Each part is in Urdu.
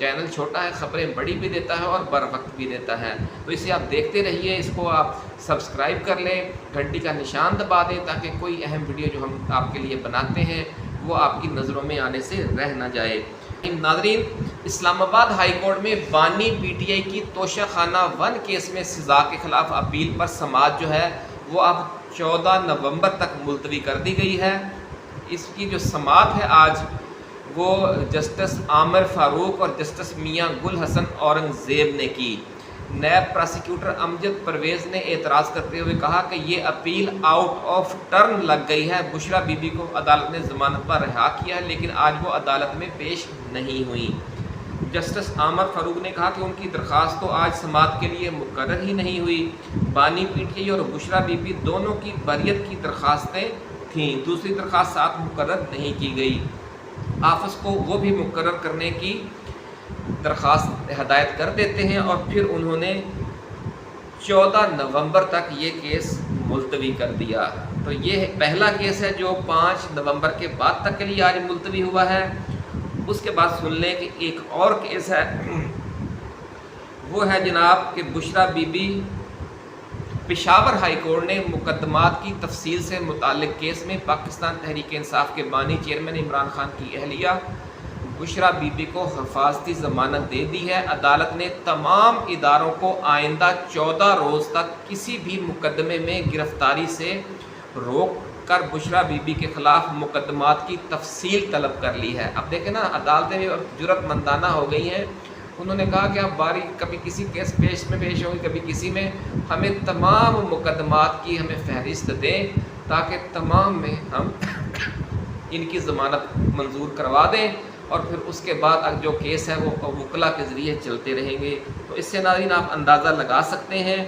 چینل چھوٹا ہے، خبریں بڑی بھی دیتا ہے اور بر وقت بھی دیتا ہے، تو اسے آپ دیکھتے رہیے، اس کو آپ سبسکرائب کر لیں، گھنٹی کا نشان دبا دیں تاکہ کوئی اہم ویڈیو جو ہم آپ کے لیے بناتے ہیں وہ آپ کی نظروں میں آنے سے رہ نہ جائے۔ ناظرین، اسلام آباد ہائی کورٹ میں بانی پی ٹی آئی کی توشہ خانہ 1 کیس میں سزا کے خلاف اپیل پر سماعت جو ہے وہ اب 14 نومبر تک ملتوی کر دی گئی ہے۔ اس کی جو سماعت ہے آج وہ جسٹس عامر فاروق اور جسٹس میاں گل حسن اورنگزیب نے کی۔ نیب پراسیکیوٹر امجد پرویز نے اعتراض کرتے ہوئے کہا کہ یہ اپیل آؤٹ آف ٹرن لگ گئی ہے۔ بشریٰ بی بی کو عدالت نے ضمانت پر رہا کیا ہے لیکن آج وہ عدالت میں پیش نہیں ہوئی۔ جسٹس عامر فاروق نے کہا کہ ان کی درخواست تو آج سماعت کے لیے مقرر ہی نہیں ہوئی۔ بانی پی ٹی آئی اور بشریٰ بی بی دونوں کی بریت کی درخواستیں تھیں، دوسری درخواست ساتھ مقرر نہیں کی گئی۔ آفس کو وہ بھی مقرر کرنے کی درخواست ہدایت کر دیتے ہیں اور پھر انہوں نے 14 نومبر تک یہ کیس ملتوی کر دیا۔ تو یہ پہلا کیس ہے جو 5 نومبر کے بعد تک کے لیے آج ملتوی ہوا ہے۔ اس کے بعد سن لیں کہ ایک اور کیس ہے، وہ ہے جناب کہ Bushra Bibi Peshawar high court نے مقدمات کی تفصیل سے متعلق کیس میں پاکستان تحریک انصاف کے بانی چیئرمین عمران خان کی اہلیہ بشریٰ بی بی کو حفاظتی ضمانت دے دی ہے۔ عدالت نے تمام اداروں کو آئندہ 14 روز تک کسی بھی مقدمے میں گرفتاری سے روک کر بشریٰ بی بی کے خلاف مقدمات کی تفصیل طلب کر لی ہے۔ اب دیکھیں نا، عدالتیں بھی جرأت مندانہ ہو گئی ہیں، انہوں نے کہا کہ آپ باری کبھی کسی کیس میں پیش ہوگی، کبھی کسی میں، ہمیں تمام مقدمات کی ہمیں فہرست دیں تاکہ تمام میں ہم ان کی ضمانت منظور کروا دیں اور پھر اس کے بعد جو کیس ہے وہ وکلا کے ذریعے چلتے رہیں گے۔ تو اس سے ناظرین آپ اندازہ لگا سکتے ہیں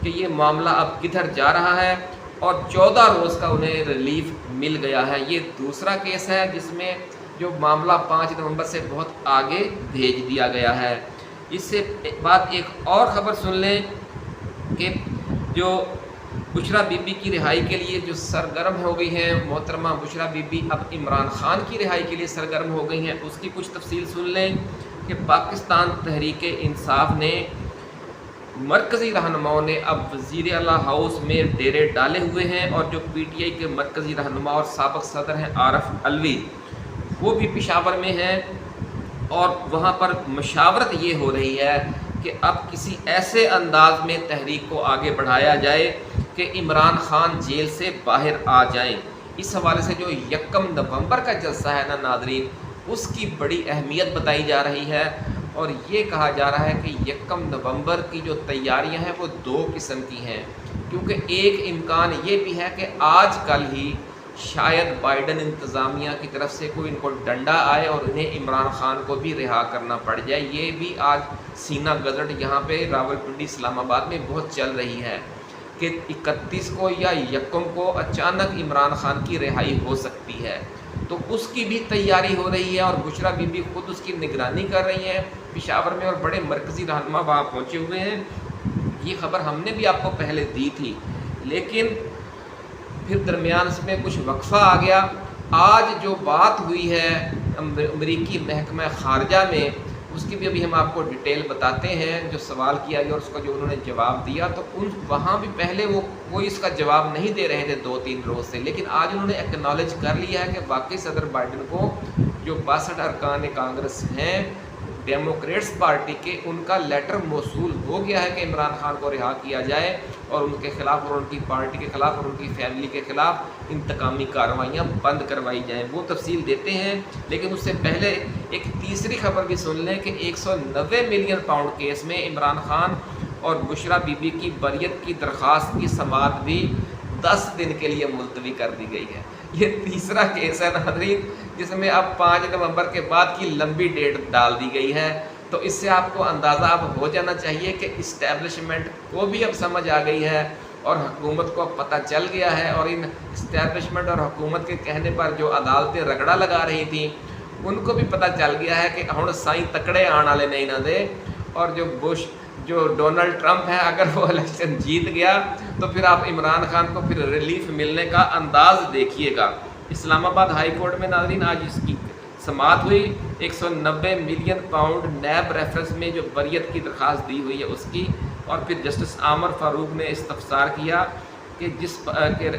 کہ یہ معاملہ اب کدھر جا رہا ہے اور 14 روز کا انہیں ریلیف مل گیا ہے۔ یہ دوسرا کیس ہے جس میں جو معاملہ 5 نومبر سے بہت آگے بھیج دیا گیا ہے۔ اس سے بعد ایک اور خبر سن لیں کہ جو بشریٰ بی بی کی رہائی کے لیے جو سرگرم ہو گئی ہیں محترمہ بشریٰ بی بی، اب عمران خان کی رہائی کے لیے سرگرم ہو گئی ہیں، اس کی کچھ تفصیل سن لیں کہ پاکستان تحریک انصاف نے مرکزی رہنماؤں نے اب وزیر اعلیٰ ہاؤس میں ڈیرے ڈالے ہوئے ہیں اور جو پی ٹی آئی کے مرکزی رہنما اور سابق صدر ہیں عارف علوی، وہ بھی پشاور میں ہیں اور وہاں پر مشاورت یہ ہو رہی ہے کہ اب کسی ایسے انداز میں تحریک کو آگے بڑھایا جائے کہ عمران خان جیل سے باہر آ جائیں۔ اس حوالے سے جو 1 نومبر کا جلسہ ہے نا ناظرین، اس کی بڑی اہمیت بتائی جا رہی ہے اور یہ کہا جا رہا ہے کہ 1 نومبر کی جو تیاریاں ہیں وہ 2 قسم کی ہیں، کیونکہ ایک امکان یہ بھی ہے کہ آج کل ہی شاید بائیڈن انتظامیہ کی طرف سے کوئی ان کو ڈنڈا آئے اور انہیں عمران خان کو بھی رہا کرنا پڑ جائے۔ یہ بھی آج سینہ گزٹ یہاں پہ راولپنڈی اسلام آباد میں بہت چل رہی ہے کہ 31 کو یا 1 کو اچانک عمران خان کی رہائی ہو سکتی ہے، تو اس کی بھی تیاری ہو رہی ہے اور بشریٰ بی بی خود اس کی نگرانی کر رہی ہیں پشاور میں اور بڑے مرکزی رہنما وہاں پہنچے ہوئے ہیں۔ یہ خبر ہم نے بھی آپ کو پہلے دی تھی لیکن پھر درمیان میں کچھ وقفہ آ گیا۔ آج جو بات ہوئی ہے امریکی محکمہ خارجہ میں، اس کی بھی ابھی ہم آپ کو ڈیٹیل بتاتے ہیں، جو سوال کیا گیا اور اس کا جو انہوں نے جواب دیا، تو وہاں بھی پہلے وہ کوئی اس کا جواب نہیں دے رہے تھے 2-3 روز سے، لیکن آج انہوں نے ایکنالج کر لیا ہے کہ واقعی صدر بائیڈن کو جو 62 ارکان کانگریس ہیں ڈیموکریٹس پارٹی کے، ان کا لیٹر موصول ہو گیا ہے کہ عمران خان کو رہا کیا جائے اور ان کے خلاف اور ان کی پارٹی کے خلاف اور ان کی فیملی کے خلاف انتقامی کارروائیاں بند کروائی جائیں۔ وہ تفصیل دیتے ہیں لیکن اس سے پہلے ایک تیسری خبر بھی سن لیں کہ 190 ملین پاؤنڈ کیس میں عمران خان اور بشریٰ بی بی کی بریت کی درخواست کی سماعت بھی 10 دن کے لیے ملتوی کر دی گئی ہے۔ یہ تیسرا کیس ہے ناظرین جس میں اب 5 نومبر کے بعد کی لمبی ڈیٹ ڈال دی گئی ہے، تو اس سے آپ کو اندازہ اب ہو جانا چاہیے کہ اسٹیبلشمنٹ کو بھی اب سمجھ آ گئی ہے اور حکومت کو اب پتہ چل گیا ہے، اور ان اسٹیبلشمنٹ اور حکومت کے کہنے پر جو عدالتیں رگڑا لگا رہی تھیں ان کو بھی پتہ چل گیا ہے کہ ہن سائیں تکڑے آن والے نہیں نہ دے، اور جو ڈونلڈ ٹرمپ ہے اگر وہ الیکشن جیت گیا تو پھر آپ عمران خان کو پھر ریلیف ملنے کا انداز دیکھیے گا۔ اسلام آباد ہائی کورٹ میں ناظرین آج اس کی سماعت ہوئی 190 ملین پاؤنڈ نیب ریفرنس میں جو بریت کی درخواست دی ہوئی ہے اس کی، اور پھر جسٹس عامر فاروق نے استفسار کیا کہ کہ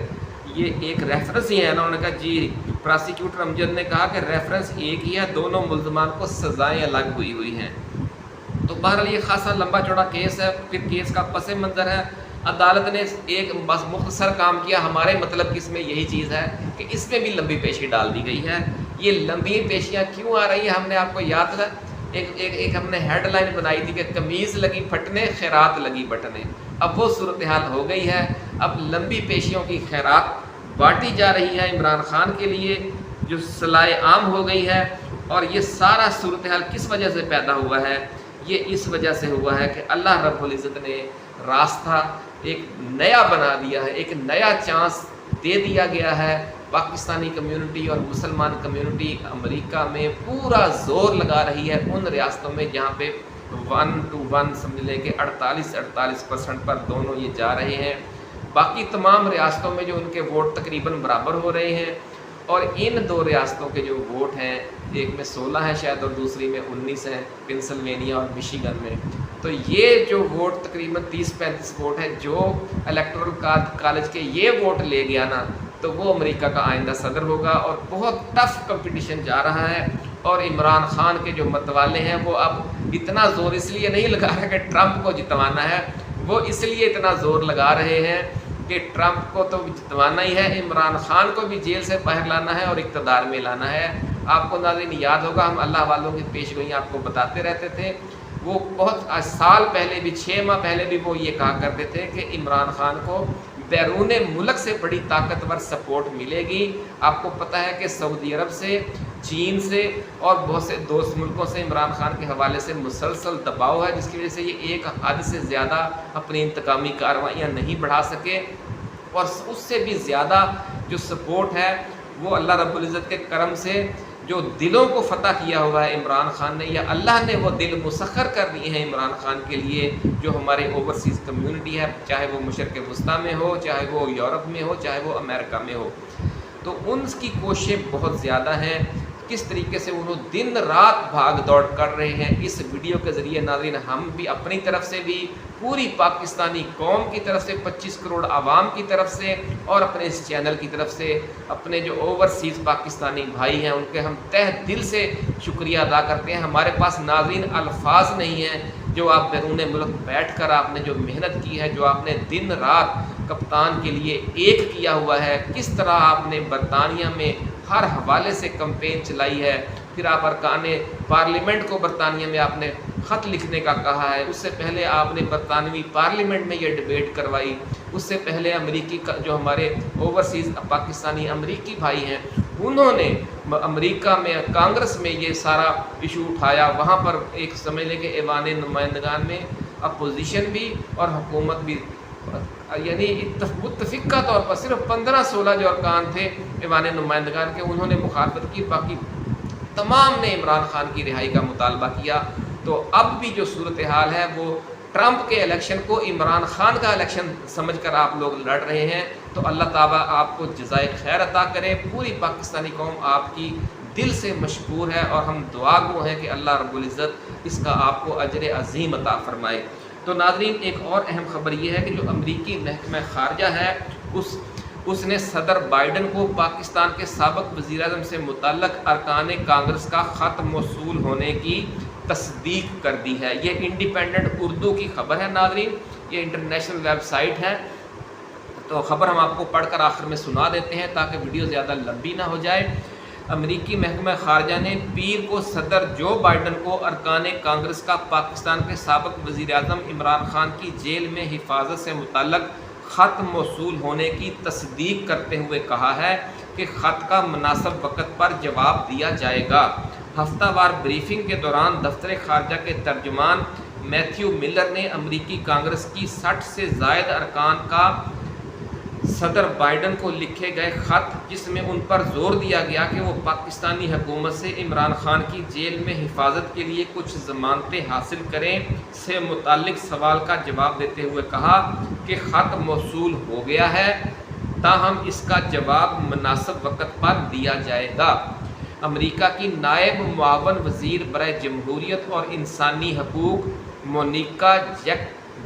یہ ایک ریفرنس ہی ہے نا. انہوں نے کہا جی. پراسیکیوٹر امجد نے کہا کہ ریفرنس ایک ہی ہے، دونوں ملزمان کو سزائیں الگ ہوئی ہیں. تو بہرحال یہ خاصا لمبا چوڑا کیس ہے. پھر کیس کا پس منظر ہے، عدالت نے ایک بس مختصر کام کیا. ہمارے مطلب کہ اس میں یہی چیز ہے کہ اس میں بھی لمبی پیشی ڈال دی گئی ہے. یہ لمبی پیشیاں کیوں آ رہی ہیں؟ ہم نے آپ کو یاد ہے ایک ہم نے ہیڈ لائن بنائی تھی کہ قمیض لگی پھٹنے خیرات لگی بٹنے. اب وہ صورتحال ہو گئی ہے. اب لمبی پیشیوں کی خیرات بانٹی جا رہی ہے عمران خان کے لیے، جو صلاح عام ہو گئی ہے. اور یہ سارا صورتحال کس وجہ سے پیدا ہوا ہے؟ یہ اس وجہ سے ہوا ہے کہ اللہ رب العزت نے راستہ ایک نیا بنا دیا ہے، ایک نیا چانس دے دیا گیا ہے. پاکستانی کمیونٹی اور مسلمان کمیونٹی امریکہ میں پورا زور لگا رہی ہے ان ریاستوں میں جہاں پہ 1 to 1 سمجھ لیں کہ 48% پر دونوں یہ جا رہے ہیں. باقی تمام ریاستوں میں جو ان کے ووٹ تقریباً برابر ہو رہے ہیں. اور ان 2 ریاستوں کے جو ووٹ ہیں، ایک میں 16 ہیں شاید اور دوسری میں 19 ہیں، پنسلوینیا اور مشیگن میں. تو یہ جو ووٹ تقریباً 30-35 ووٹ ہے، جو الیکٹورل کالج کے یہ ووٹ لے گیا نا، تو وہ امریکہ کا آئندہ صدر ہوگا. اور بہت ٹف کمپٹیشن جا رہا ہے. اور عمران خان کے جو متوالے ہیں وہ اب اتنا زور اس لیے نہیں لگا رہے کہ ٹرمپ کو جتوانا ہے، وہ اس لیے اتنا زور لگا رہے ہیں کہ ٹرمپ کو تو جتوانا ہی ہے، عمران خان کو بھی جیل سے باہر لانا ہے اور اقتدار میں لانا ہے. آپ کو ناظرین یاد ہوگا، ہم اللہ والوں کی پیش گوئیاں آپ کو بتاتے رہتے تھے. وہ بہت سال پہلے بھی، 6 ماہ پہلے بھی وہ یہ کہا کرتے تھے کہ عمران خان کو بیرون ملک سے بڑی طاقتور سپورٹ ملے گی. آپ کو پتہ ہے کہ سعودی عرب سے، چین سے اور بہت سے دوست ملکوں سے عمران خان کے حوالے سے مسلسل دباؤ ہے، جس کی وجہ سے یہ ایک حد سے زیادہ اپنی انتقامی کارروائیاں نہیں بڑھا سکے. اور اس سے بھی زیادہ جو سپورٹ ہے وہ اللہ رب العزت کے کرم سے جو دلوں کو فتح کیا ہوا ہے عمران خان نے، یا اللہ نے وہ دل مسخر کر دیے ہیں عمران خان کے لیے، جو ہمارے اوورسیز کمیونٹی ہے، چاہے وہ مشرق وسطیٰ میں ہو، چاہے وہ یورپ میں ہو، چاہے وہ امریکہ میں ہو. تو ان کی کوششیں بہت زیادہ ہیں. کس طریقے سے انہوں دن رات بھاگ دوڑ کر رہے ہیں. اس ویڈیو کے ذریعے ناظرین ہم بھی اپنی طرف سے بھی، پوری پاکستانی قوم کی طرف سے، 25 کروڑ عوام کی طرف سے، اور اپنے اس چینل کی طرف سے اپنے جو اوورسیز پاکستانی بھائی ہیں ان کے ہم تہ دل سے شکریہ ادا کرتے ہیں. ہمارے پاس ناظرین الفاظ نہیں ہیں جو آپ بیرون ملک بیٹھ کر آپ نے جو محنت کی ہے، جو آپ نے دن رات کپتان کے لیے ایک کیا ہوا ہے، کس طرح آپ نے برطانیہ میں ہر حوالے سے کمپین چلائی ہے. پھر آپ ارکان پارلیمنٹ کو برطانیہ میں آپ نے خط لکھنے کا کہا ہے. اس سے پہلے آپ نے برطانوی پارلیمنٹ میں یہ ڈبیٹ کروائی. اس سے پہلے امریکی جو ہمارے اوورسیز پاکستانی امریکی بھائی ہیں، انہوں نے امریکہ میں کانگریس میں یہ سارا ایشو اٹھایا. وہاں پر ایک سمجھ لیں کہ ایوان نمائندگان میں اپوزیشن بھی اور حکومت بھی، یعنی متفقہ طور پر صرف 15-16 جو ارکان تھے ایوان نمائندگان کے، انہوں نے مخالفت کی. باقی تمام نے عمران خان کی رہائی کا مطالبہ کیا. تو اب بھی جو صورتحال ہے وہ ٹرمپ کے الیکشن کو عمران خان کا الیکشن سمجھ کر آپ لوگ لڑ رہے ہیں. تو اللہ تعالیٰ آپ کو جزائے خیر عطا کرے. پوری پاکستانی قوم آپ کی دل سے مشکور ہے، اور ہم دعا گو ہیں کہ اللہ رب العزت اس کا آپ کو اجر عظیم عطا فرمائے. تو ناظرین ایک اور اہم خبر یہ ہے کہ جو امریکی محکمہ خارجہ ہے اس نے صدر بائیڈن کو پاکستان کے سابق وزیر اعظم سے متعلق ارکان کانگریس کا خط موصول ہونے کی تصدیق کر دی ہے. یہ انڈیپینڈنٹ اردو کی خبر ہے ناظرین، یہ انٹرنیشنل ویب سائٹ ہے. تو خبر ہم آپ کو پڑھ کر آخر میں سنا دیتے ہیں تاکہ ویڈیو زیادہ لمبی نہ ہو جائے. امریکی محکمہ خارجہ نے پیر کو صدر جو بائیڈن کو ارکان کانگریس کا پاکستان کے سابق وزیر اعظم عمران خان کی جیل میں حفاظت سے متعلق خط موصول ہونے کی تصدیق کرتے ہوئے کہا ہے کہ خط کا مناسب وقت پر جواب دیا جائے گا. ہفتہ وار بریفنگ کے دوران دفتر خارجہ کے ترجمان میتھیو ملر نے امریکی کانگریس کی 60 سے زائد ارکان کا صدر بائیڈن کو لکھے گئے خط، جس میں ان پر زور دیا گیا کہ وہ پاکستانی حکومت سے عمران خان کی جیل میں حفاظت کے لیے کچھ ضمانتیں حاصل کریں، سے متعلق سوال کا جواب دیتے ہوئے کہا کہ خط موصول ہو گیا ہے، تاہم اس کا جواب مناسب وقت پر دیا جائے گا. امریکہ کی نائب معاون وزیر برائے جمہوریت اور انسانی حقوق مونیکا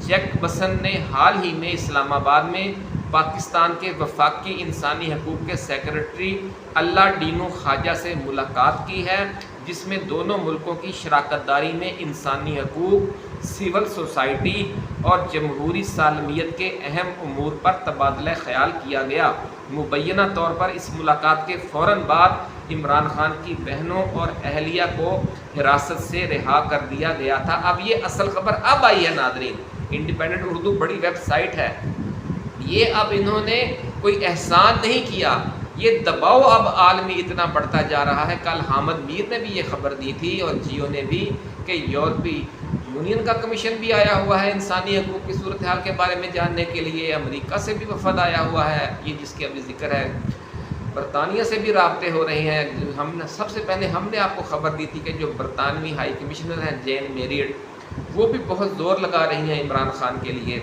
جیکبسن نے حال ہی میں اسلام آباد میں پاکستان کے وفاقی انسانی حقوق کے سیکرٹری اللہ ڈینو خواجہ سے ملاقات کی ہے، جس میں دونوں ملکوں کی شراکت داری میں انسانی حقوق، سول سوسائٹی اور جمہوری سالمیت کے اہم امور پر تبادلہ خیال کیا گیا۔ مبینہ طور پر اس ملاقات کے فوراً بعد عمران خان کی بہنوں اور اہلیہ کو حراست سے رہا کر دیا گیا تھا۔ اب یہ اصل خبر اب آئی ہے ناظرین، انڈیپینڈنٹ اردو بڑی ویب سائٹ ہے، یہ اب انہوں نے کوئی احسان نہیں کیا، یہ دباؤ اب عالمی اتنا بڑھتا جا رہا ہے۔ کل حامد میر نے بھی یہ خبر دی تھی اور جیو نے بھی کہ یورپی یونین کا کمیشن بھی آیا ہوا ہے انسانی حقوق کی صورتحال کے بارے میں جاننے کے لیے، امریکہ سے بھی وفد آیا ہوا ہے، یہ جس کے ابھی ذکر ہے، برطانیہ سے بھی رابطے ہو رہے ہیں۔ سب سے پہلے ہم نے آپ کو خبر دی تھی کہ جو برطانوی ہائی کمشنر ہیں جین میریٹ، وہ بھی بہت زور لگا رہی ہیں عمران خان کے لیے۔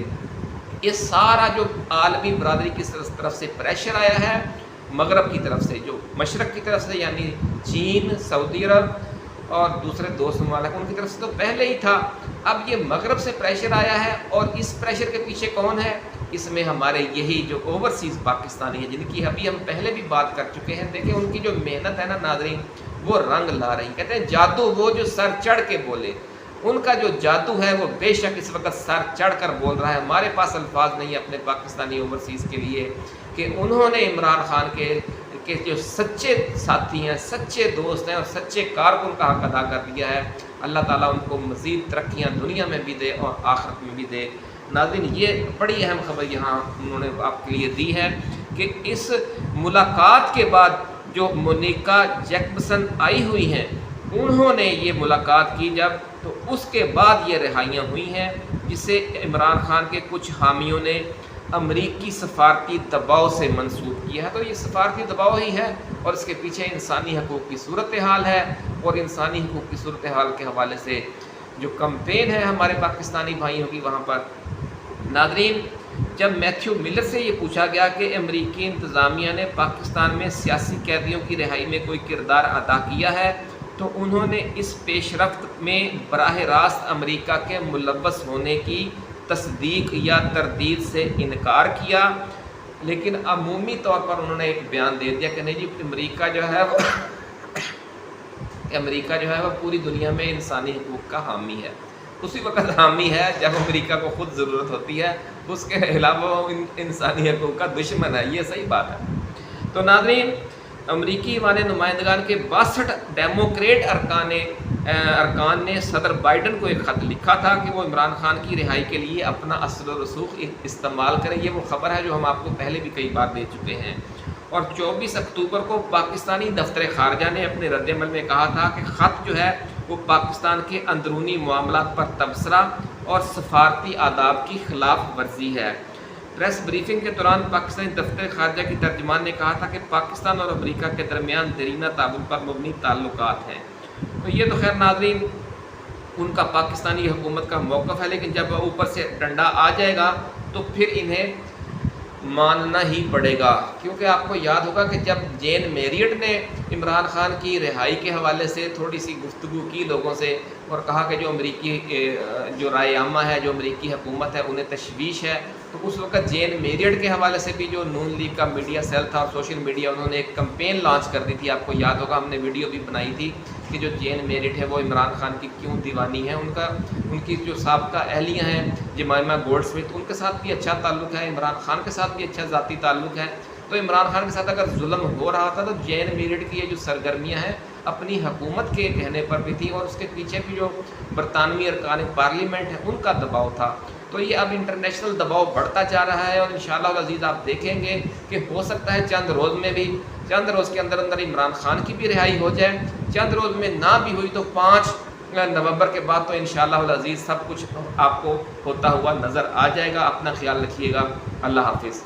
یہ سارا جو عالمی برادری کی طرف سے پریشر آیا ہے، مغرب کی طرف سے، جو مشرق کی طرف سے یعنی چین، سعودی عرب اور دوسرے دوست ممالک، ان کی طرف سے تو پہلے ہی تھا، اب یہ مغرب سے پریشر آیا ہے۔ اور اس پریشر کے پیچھے کون ہے؟ اس میں ہمارے یہی جو اوورسیز پاکستانی ہیں، جن کی ابھی ہم پہلے بھی بات کر چکے ہیں۔ دیکھیں ان کی جو محنت ہے نا ناظرین، وہ رنگ لا رہی، کہتے ہیں جادو وہ جو سر چڑھ کے بولے، ان کا جو جادو ہے وہ بے شک اس وقت سر چڑھ کر بول رہا ہے۔ ہمارے پاس الفاظ نہیں اپنے پاکستانی اوورسیز کے لیے کہ انہوں نے عمران خان کے جو سچے ساتھی ہیں، سچے دوست ہیں اور سچے کارکن کا حق ادا کر دیا ہے۔ اللہ تعالیٰ ان کو مزید ترقیاں دنیا میں بھی دے اور آخرت میں بھی دے۔ ناظرین یہ بڑی اہم خبر یہاں انہوں نے آپ کے لیے دی ہے کہ اس ملاقات کے بعد جو مونیکا جیکبسن آئی ہوئی ہیں، انہوں نے یہ ملاقات کی جب، تو اس کے بعد یہ رہائیاں ہوئی ہیں، جسے عمران خان کے کچھ حامیوں نے امریکی سفارتی دباؤ سے منسوب کیا ہے۔ تو یہ سفارتی دباؤ ہی ہے اور اس کے پیچھے انسانی حقوق کی صورتحال ہے، اور انسانی حقوق کی صورتحال کے حوالے سے جو کمپین ہے ہمارے پاکستانی بھائیوں کی وہاں پر۔ ناظرین جب میتھیو ملر سے یہ پوچھا گیا کہ امریکی انتظامیہ نے پاکستان میں سیاسی قیدیوں کی رہائی میں کوئی کردار ادا کیا ہے، تو انہوں نے اس پیش رفت میں براہ راست امریکہ کے ملوث ہونے کی تصدیق یا تردید سے انکار کیا، لیکن عمومی طور پر انہوں نے ایک بیان دے دیا کہ نہیں جی، امریکہ جو ہے وہ پوری دنیا میں انسانی حقوق کا حامی ہے، اسی وقت حامی ہے جب امریکہ کو خود ضرورت ہوتی ہے، اس کے علاوہ انسانی حقوق کا دشمن ہے، یہ صحیح بات ہے۔ تو ناظرین امریکی ایوان نمائندگان کے 62 ڈیموکریٹ ارکان نے صدر بائیڈن کو ایک خط لکھا تھا کہ وہ عمران خان کی رہائی کے لیے اپنا اصل و رسوخ استعمال کریں۔ یہ وہ خبر ہے جو ہم آپ کو پہلے بھی کئی بار دے چکے ہیں۔ اور 24 اکتوبر کو پاکستانی دفتر خارجہ نے اپنے رد عمل میں کہا تھا کہ خط جو ہے وہ پاکستان کے اندرونی معاملات پر تبصرہ اور سفارتی آداب کی خلاف ورزی ہے۔ پریس بریفنگ کے دوران پاکستانی دفتر خارجہ کی ترجمان نے کہا تھا کہ پاکستان اور امریکہ کے درمیان دیرینہ تعاون پر مبنی تعلقات ہیں۔ تو یہ تو خیر ناظرین ان کا پاکستانی حکومت کا موقف ہے، لیکن جب اوپر سے ڈنڈا آ جائے گا تو پھر انہیں ماننا ہی پڑے گا، کیونکہ آپ کو یاد ہوگا کہ جب جین میریٹ نے عمران خان کی رہائی کے حوالے سے تھوڑی سی گفتگو کی لوگوں سے اور کہا کہ جو امریکی جو رائے عامہ ہے، جو امریکی حکومت ہے، انہیں تشویش ہے، تو اس وقت جین میریٹ کے حوالے سے بھی جو نون لیگ کا میڈیا سیل تھا اور سوشل میڈیا، انہوں نے ایک کمپین لانچ کر دی تھی، آپ کو یاد ہوگا ہم نے ویڈیو بھی بنائی تھی کہ جو جین میریٹ ہے وہ عمران خان کی کیوں دیوانی ہے۔ ان کی جو سابقہ اہلیہ ہیں جمائمہ گولڈ سمتھ، ان کے ساتھ بھی اچھا تعلق ہے، عمران خان کے ساتھ بھی اچھا ذاتی تعلق ہے، تو عمران خان کے ساتھ اگر ظلم ہو رہا تھا تو جین میریٹ کی یہ جو سرگرمیاں ہیں اپنی حکومت کے کہنے پر بھی تھی، اور اس کے پیچھے بھی جو برطانوی ارکان پارلیمنٹ ہیں ان کا دباؤ تھا۔ تو یہ اب انٹرنیشنل دباؤ بڑھتا جا رہا ہے، اور انشاءاللہ العزیز آپ دیکھیں گے کہ ہو سکتا ہے چند روز کے اندر عمران خان کی بھی رہائی ہو جائے، چند روز میں نہ بھی ہوئی تو 5 نومبر کے بعد تو انشاءاللہ العزیز سب کچھ آپ کو ہوتا ہوا نظر آ جائے گا۔ اپنا خیال رکھیے گا، اللہ حافظ۔